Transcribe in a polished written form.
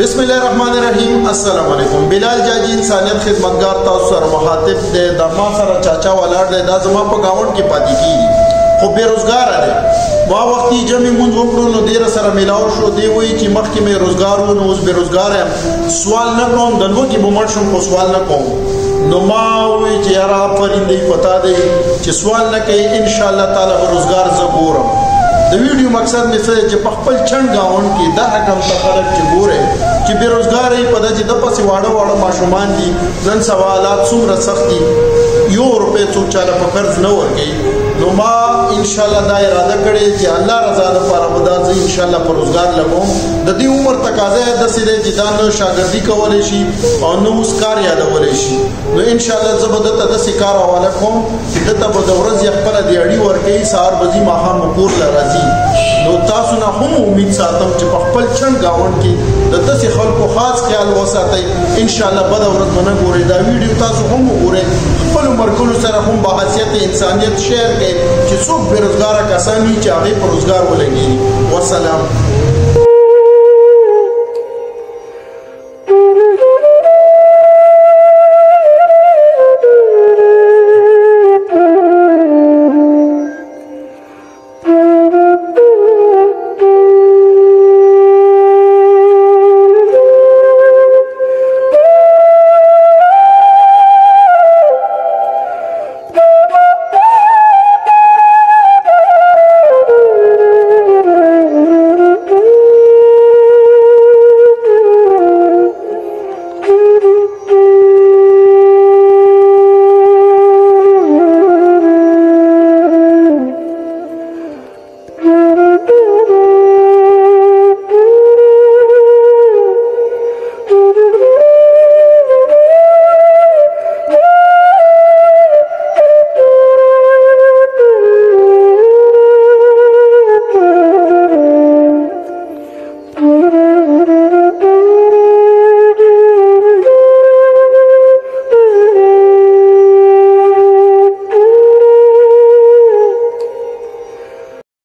بسم الله الرحمن الرحیم. السلام علیکم. بلال جاجی انسانیت خدمتگار تاسو سره مخاطب دی. د ما سره چاچا ولاړ دی. دا زما په گاوند کې پاتې کیږي خو بیروزګار دی. ما وختي جمع مونږ وکړو نو ډیر سره ملاو شو. دی وایي چې مخکې مې روزګار و نو اوس بیروزګار یم. سوال نه کوم د لوږې به مړ شم خو سوال نه کوم. نو ما وایي چې یاره پرندې پتا دی چې سوال نه کوي ان شاء الله تعالی به روزګار زه ګورم. د ویډیو مقصد مې څه چې په خپل چند گاوند کې دا رقم ته خلک چې ګوره چې بیروزګار یې په ده چې د پسې واړه ماشومان دي. نن سبا حالات څومره سخت دي. 1 روپۍ څوک چاله په قرض نه ورکوي. نو ما انشاءالله دا اراده کړې چې الله رضا دپاره به دا زه انشاءالله په روزګار لګوم. د دې عمر تقاضا یې داسې دی چې دا نه شاګردي کولی شي او نه اوس کار یادولی شي. نو انشاءالله زه به دته داسې کار حواله کوم چې دته به د ورځې خپله دیاړي ورکوي. سهار به ځي ماښام به کور له راځي. نو تاسو نه هم امید ساتم چې په خپل چند گاوند کې د داسې خلکو خاص خیال وساتئ. انشاءالله بده ورځ به نه ګورئ. دا ویډیو تاسو هم وګورئ. خپلو مرګلو سره هم بحثیت انسانیت شیر کړئ چې څوک بېروزګاره کسان وي چې هغې په روزګار ولګېږي. وسلام.